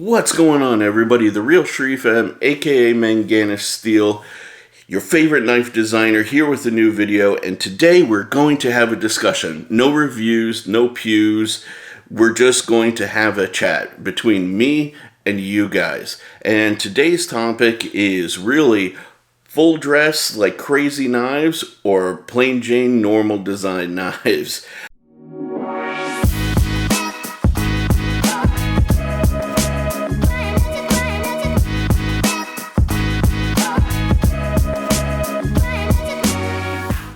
What's going on, everybody? The Real Sharif M, aka Manganus Steel, your favorite knife designer, here with a new video, and today we're going to have a discussion. No reviews, no pews. We're just going to have a chat between me and you guys. And today's topic is really full dress like crazy knives or plain Jane normal design knives.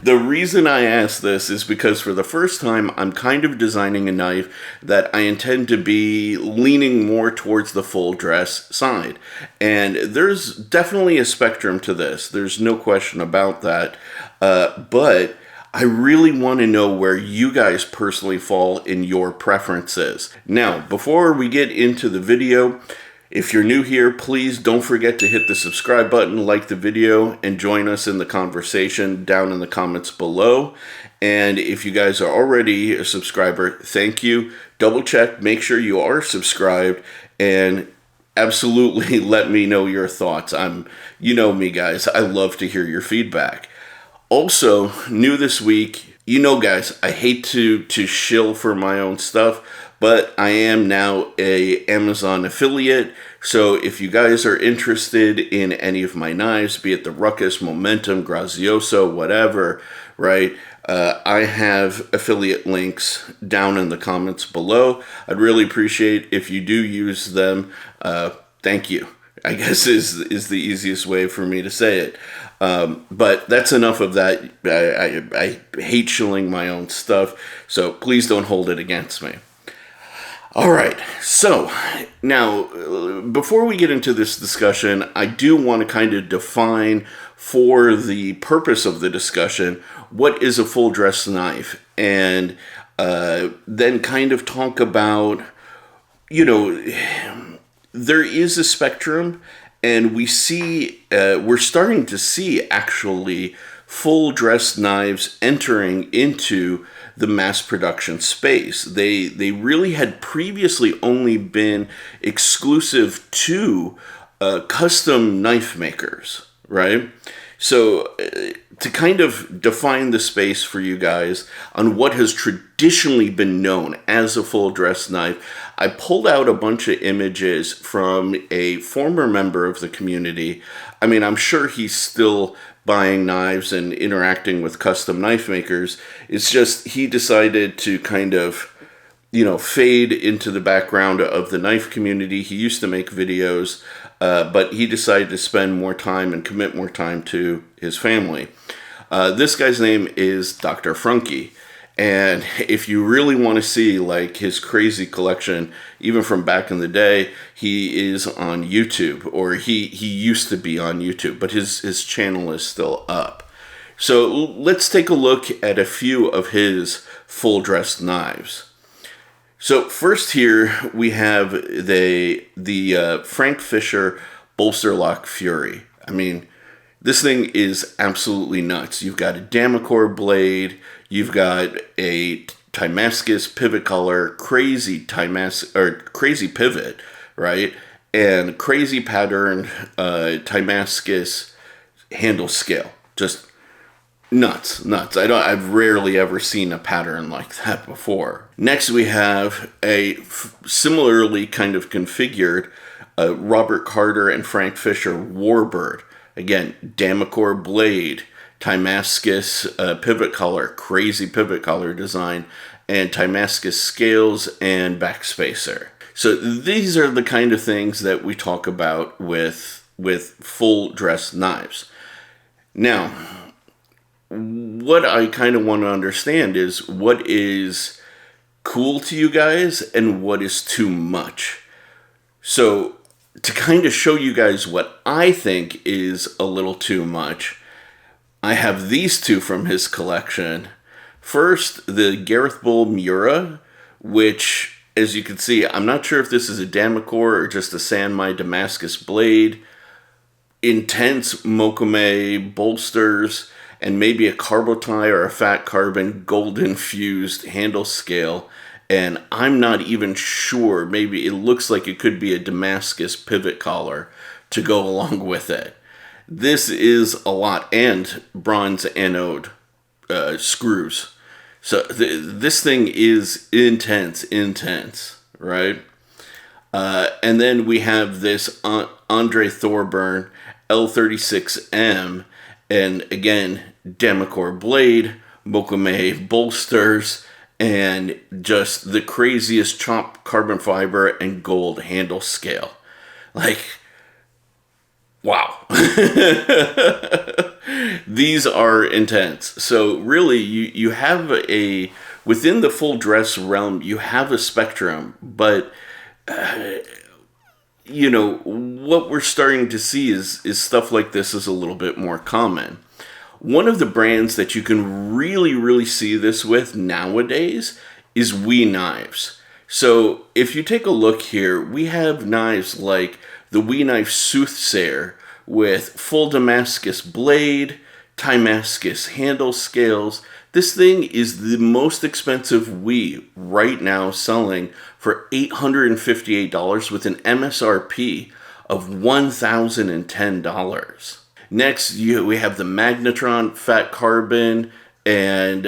The reason I ask this is because for the first time, I'm kind of designing a knife that I intend to be leaning more towards the full dress side. And there's definitely a spectrum to this. There's no question about that. But I really want to know where you guys personally fall in your preferences. Now, before we get into the video, if you're new here, please don't forget to hit the subscribe button, like the video, and join us in the conversation down in the comments below. And if you guys are already a subscriber, thank you. Double check, make sure you are subscribed, and absolutely let me know your thoughts. You know me, guys, I love to hear your feedback. Also, new this week, you know, guys, I hate to shill for my own stuff, but I am now a Amazon affiliate, so if you guys are interested in any of my knives, be it the RUCKUS, Momentum, GRAZIOSO, whatever, right, I have affiliate links down in the comments below. I'd really appreciate if you do use them. Thank you, I guess is the easiest way for me to say it. But that's enough of that. I hate shilling my own stuff, so please don't hold it against me. Alright, so now before we get into this discussion, I do want to kind of define for the purpose of the discussion what is a full dress knife, and then kind of talk about, you know, there is a spectrum, and we're starting to see actually full dress knives entering into the mass production space. They really had previously only been exclusive to custom knife makers, right? So to kind of define the space for you guys on what has traditionally been known as a full dress knife, I pulled out a bunch of images from a former member of the community. I mean, I'm sure he's still buying knives and interacting with custom knife makers. It's just he decided to kind of, you know, fade into the background of the knife community. He used to make videos, but he decided to spend more time and commit more time to his family. This guy's name is Dr. Frunky. And if you really want to see like his crazy collection, even from back in the day, he is on YouTube, or he used to be on YouTube, but his channel is still up. So let's take a look at a few of his full dress knives. So first here we have the Frank Fisher Bolster Lock Fury. I mean, this thing is absolutely nuts. You've got a Damacore blade, you've got a Damascus pivot color, crazy pivot, right? And crazy pattern Damascus handle scale. Just nuts. I've rarely ever seen a pattern like that before. Next we have a similarly kind of configured Robert Carter and Frank Fisher Warbird. Again, Damacore blade, Damascus pivot color, crazy pivot color design, and Damascus scales and backspacer. So these are the kind of things that we talk about with full dress knives. Now, what I kind of want to understand is what is cool to you guys and what is too much. So to kind of show you guys what I think is a little too much, I have these two from his collection. First, the Gareth Bull Mura, which, as you can see, I'm not sure if this is a Damacore or just a Sanmai Damascus blade. Intense Mokome bolsters, and maybe a Carbotie or a Fat Carbon gold-infused handle scale. and I'm not even sure. Maybe it looks like it could be a Damascus pivot collar to go along with it. This is a lot, and bronze anode screws. So this thing is intense, right? And then we have this Andre Thorburn L36M, and again, Damacor blade, Mokume bolsters, and just the craziest chopped carbon fiber and gold handle scale. Like, wow. These are intense. So really, you have within the full dress realm, you have a spectrum, but what we're starting to see is stuff like this is a little bit more common. One of the brands that you can really see this with nowadays is WE Knives. So if you take a look here, we have knives like the WE Knife Soothsayer with full Damascus blade, Damascus handle scales. This thing is the most expensive WE right now, selling for $858 with an MSRP of $1,010. Next, we have the Magnetron Fat Carbon and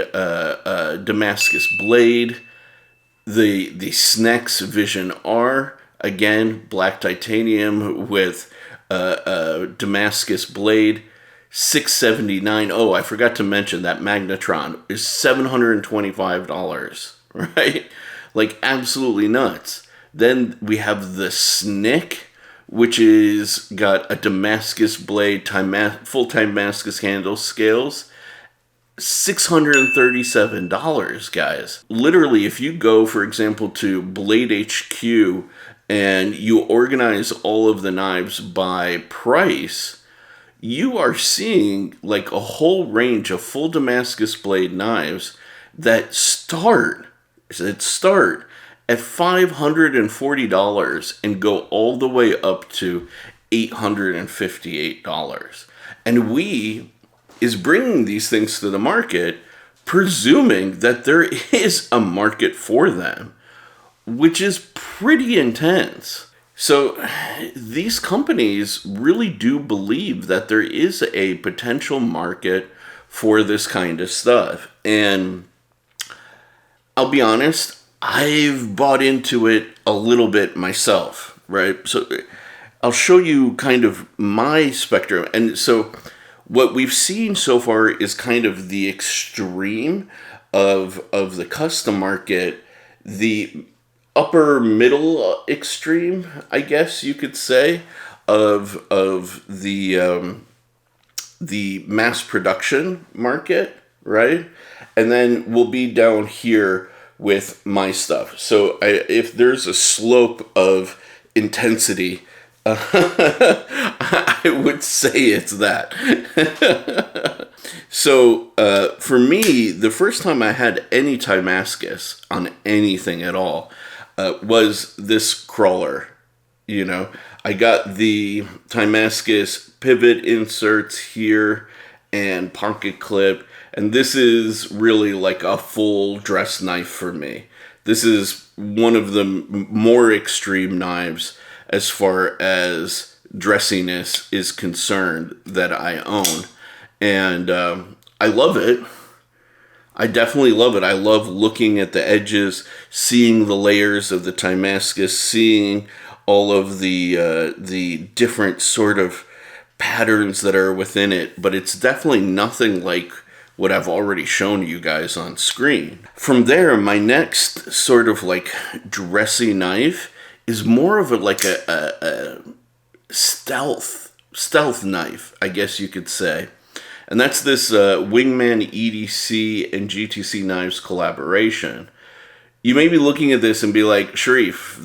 Damascus blade. The Snex Vision R, again, black titanium with Damascus blade, $679. Oh, I forgot to mention that Magnetron is $725, right? Like, absolutely nuts. Then we have the Snick, which is got a Damascus blade, full Damascus handle scales, $637, guys. Literally, if you go, for example, to Blade HQ and you organize all of the knives by price, you are seeing like a whole range of full Damascus blade knives that start at $540 and go all the way up to $858. And WE is bringing these things to the market, presuming that there is a market for them, which is pretty intense. So these companies really do believe that there is a potential market for this kind of stuff. And I'll be honest, I've bought into it a little bit myself, right? So I'll show you kind of my spectrum. And so what we've seen so far is kind of the extreme of the custom market, the upper middle extreme, I guess you could say, of the mass production market, right? And then we'll be down here with my stuff. So if there's a slope of intensity, I would say it's that. So for me, the first time I had any Damascus on anything at all was this crawler. I got the Damascus pivot inserts here and pocket clip, and this is really like a full dress knife for me. This is one of the more extreme knives as far as dressiness is concerned that I own. And I love it. I definitely love it. I love looking at the edges, seeing the layers of the Damascus, seeing all of the different sort of patterns that are within it. But it's definitely nothing like what I've already shown you guys on screen. From there, my next sort of like dressy knife is more of a stealth knife, I guess you could say. And that's this Wingman EDC and GTC Knives collaboration. You may be looking at this and be like, Sharif,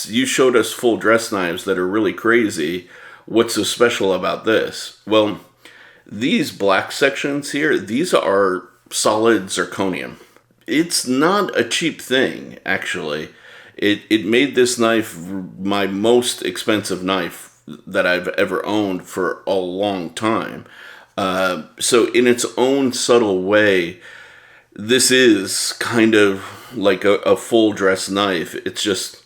you showed us full dress knives that are really crazy. What's so special about this? Well, these black sections here, these are solid zirconium. It's not a cheap thing, actually. It made this knife my most expensive knife that I've ever owned for a long time. So in its own subtle way, this is kind of like a full dress knife. It's just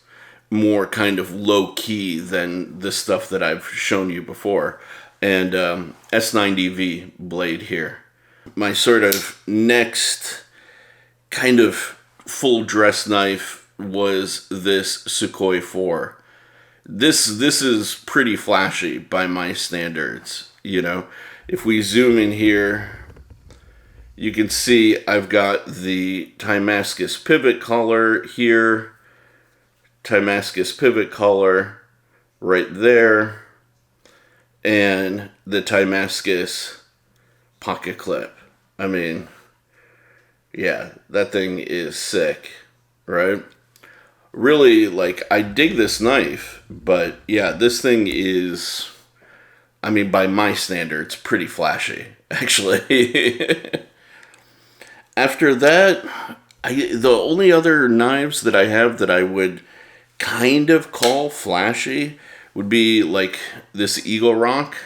more kind of low key than the stuff that I've shown you before. And S90V blade here. My sort of next kind of full dress knife was this Sukhoi 4. This is pretty flashy by my standards, you know. If we zoom in here, you can see I've got the Damascus pivot collar here, Damascus pivot collar right there, and the Damascus pocket clip. I mean, yeah, that thing is sick, right? Really, like, I dig this knife, but yeah, this thing is, I mean, by my standards, pretty flashy, actually. After that, the only other knives that I have that I would kind of call flashy would be like this Eagle Rock.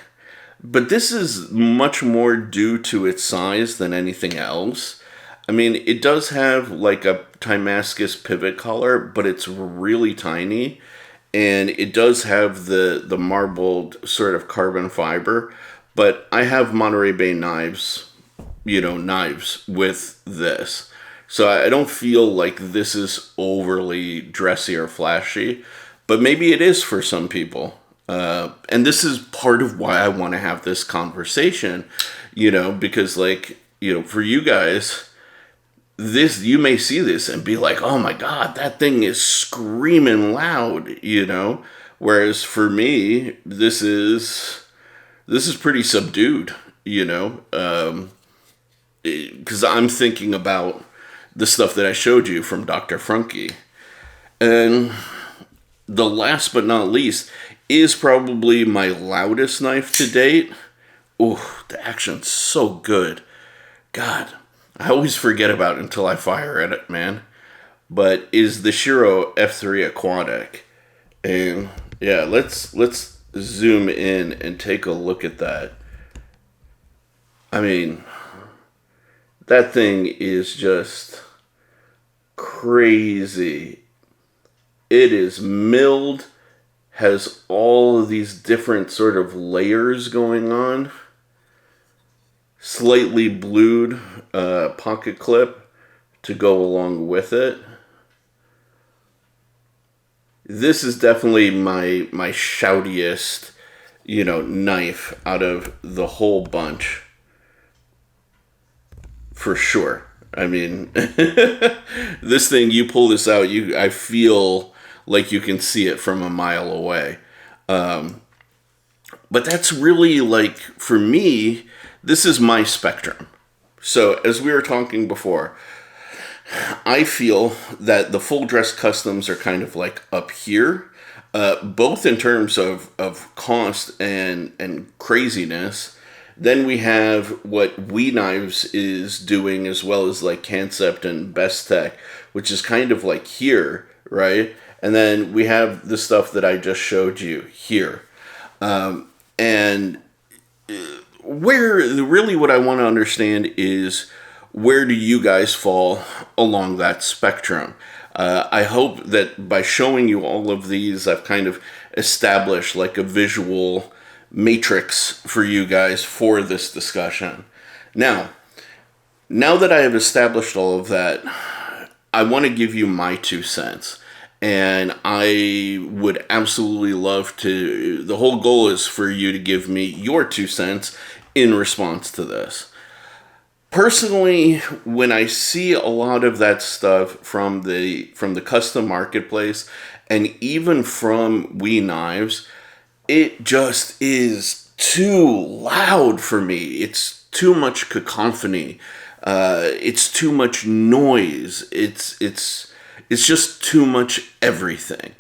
But this is much more due to its size than anything else. I mean, it does have like a Damascus pivot collar, but it's really tiny. And it does have the marbled sort of carbon fiber. But I have Monterey Bay knives, you know, knives with this. So I don't feel like this is overly dressy or flashy. But maybe it is for some people. And this is part of why I want to have this conversation, you know, because, like, you know, for you guys, this, you may see this and be like, oh my God, that thing is screaming loud, you know, whereas for me, this is pretty subdued, you know, because I'm thinking about the stuff that I showed you from Dr. Frunke. And the last but not least is probably my loudest knife to date. Oh, the action's so good. God, I always forget about it until I fire at it, man. But is the Shiro F3 Aquatic. And yeah, let's zoom in and take a look at that. I mean, that thing is just crazy. It is milled, has all of these different sort of layers going on. Slightly blued pocket clip to go along with it. This is definitely my shoutiest, you know, knife out of the whole bunch. For sure. I mean, this thing, you pull this out, I feel like you can see it from a mile away. But that's really, like, for me, this is my spectrum. So, as we were talking before, I feel that the full dress customs are kind of like up here, both in terms of cost and craziness. Then we have what We Knives is doing, as well as like Concept and Best Tech, which is kind of like here, right? And then we have the stuff that I just showed you here. And where really what I want to understand is, where do you guys fall along that spectrum? I hope that by showing you all of these, I've kind of established like a visual matrix for you guys for this discussion. Now that I have established all of that, I want to give you my 2 cents. And I would absolutely love to, the whole goal is for you to give me your 2 cents in response to this. Personally, when I see a lot of that stuff from the custom marketplace and even from We Knives, it just is too loud for me. It's too much cacophony. It's too much noise. It's just too much everything.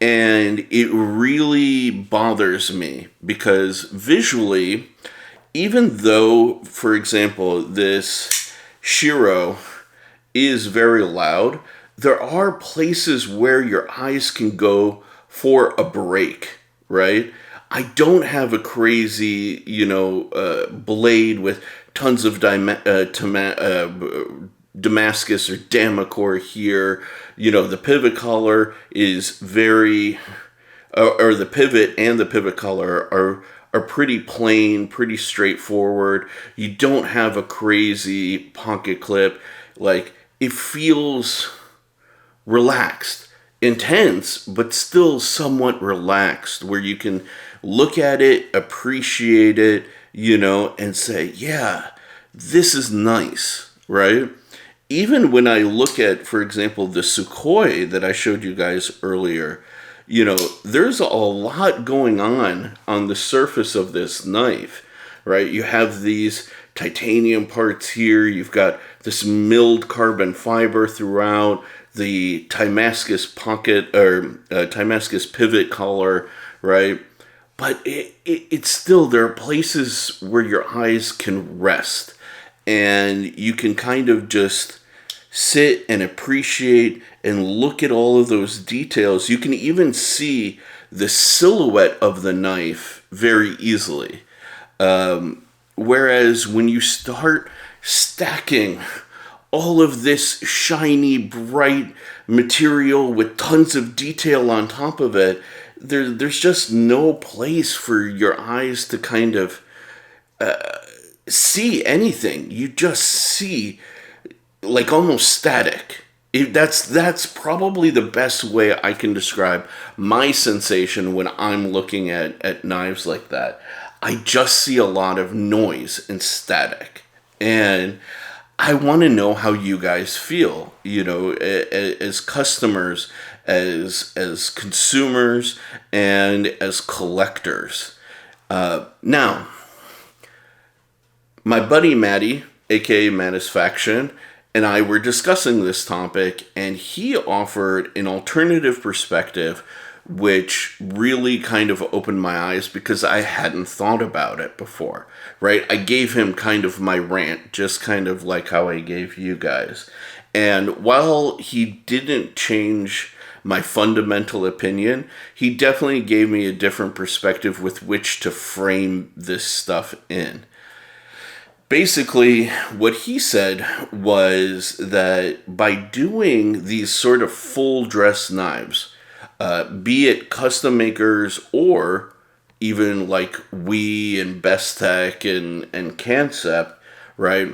And it really bothers me because visually, even though, for example, this Shiro is very loud, there are places where your eyes can go for a break, right? I don't have a crazy, blade with tons of Damascus or Damacore here. You know, the pivot collar is very, or the pivot and the pivot collar are pretty plain, pretty straightforward. You don't have a crazy pocket clip. Like, it feels relaxed, intense, but still somewhat relaxed, where you can look at it, appreciate it, you know, and say, yeah, this is nice, right? Even when I look at, for example, the Sukhoi that I showed you guys earlier, you know, there's a lot going on the surface of this knife, right? You have these titanium parts here. You've got this milled carbon fiber throughout, the Damascus pocket or Damascus pivot collar, right? But it's still, there are places where your eyes can rest, and you can kind of just sit and appreciate and look at all of those details. You can even see the silhouette of the knife very easily. Whereas when you start stacking all of this shiny, bright material with tons of detail on top of it, there's just no place for your eyes to kind of see anything. You just see like almost static. That's probably the best way I can describe my sensation when I'm looking at knives like that. I just see a lot of noise and static. And I want to know how you guys feel, you know, as customers, as consumers, and as collectors. Now, my buddy Matty, aka Mattisfaction, and I were discussing this topic, and he offered an alternative perspective, which really kind of opened my eyes because I hadn't thought about it before, right? I gave him kind of my rant, just kind of like how I gave you guys. And while he didn't change my fundamental opinion, he definitely gave me a different perspective with which to frame this stuff in. Basically, what he said was that by doing these sort of full dress knives, be it custom makers or even like we and Bestech and Concept, right?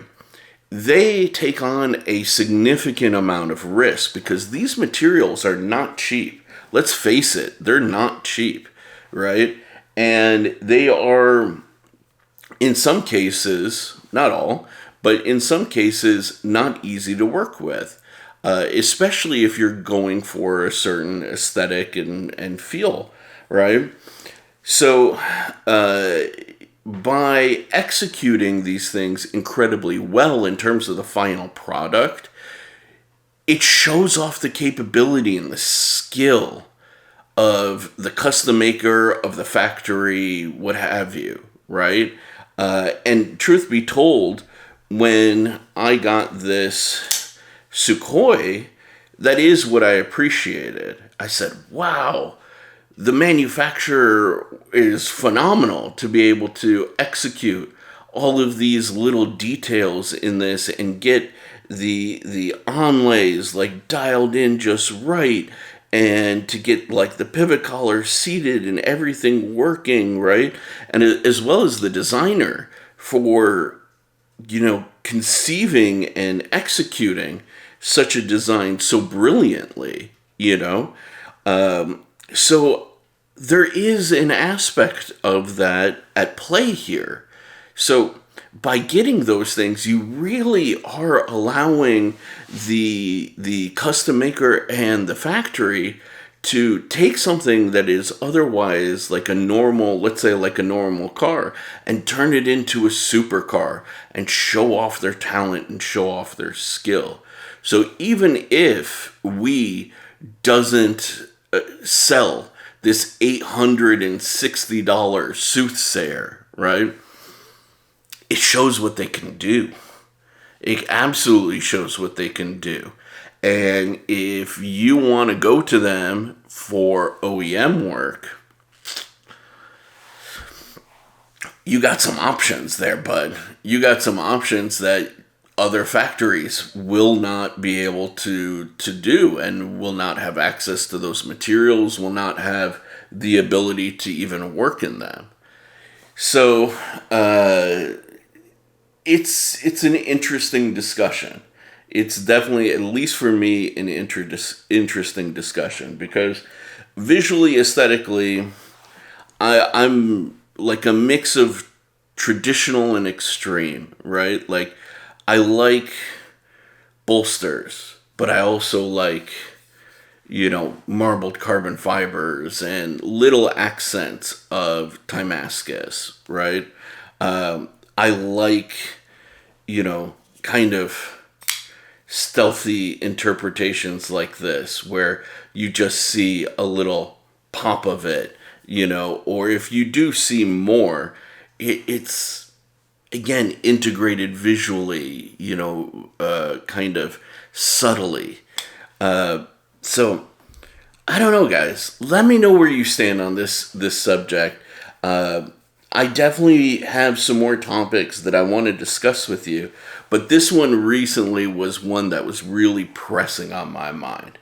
They take on a significant amount of risk because these materials are not cheap. Let's face it, they're not cheap, right? And they are, in some cases, not all, but in some cases, not easy to work with, especially if you're going for a certain aesthetic and feel, right? So, by executing these things incredibly well in terms of the final product, it shows off the capability and the skill of the custom maker, of the factory, what have you, right? And truth be told, when I got this Sukhoi, that is what I appreciated. I said, wow, the manufacturer is phenomenal to be able to execute all of these little details in this and get the onlays like dialed in just right, and to get like the pivot collar seated and everything working right, and as well as the designer for, you know, conceiving and executing such a design so brilliantly, you know. So there is an aspect of that at play here. So by getting those things, you really are allowing the custom maker and the factory to take something that is otherwise like a normal, let's say like a normal car, and turn it into a supercar and show off their talent and show off their skill. So even if we doesn't sell this $860 soothsayer, right? It shows what they can do. It absolutely shows what they can do. And if you want to go to them for OEM work, you got some options there, bud. You got some options that other factories will not be able to do, and will not have access to those materials, will not have the ability to even work in them. So it's an interesting discussion. It's definitely, at least for me, an interesting discussion, because visually, aesthetically, I'm like a mix of traditional and extreme, right? Like, I like bolsters, but I also like, marbled carbon fibers and little accents of Damascus, right? I like, kind of stealthy interpretations like this, where you just see a little pop of it, or if you do see more, it's, again, integrated visually, kind of subtly. So I don't know, guys. Let me know where you stand on this subject. I definitely have some more topics that I want to discuss with you, but this one recently was one that was really pressing on my mind.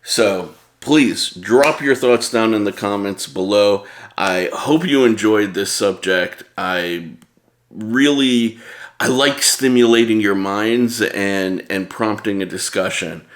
So please drop your thoughts down in the comments below. I hope you enjoyed this subject. I like stimulating your minds and prompting a discussion.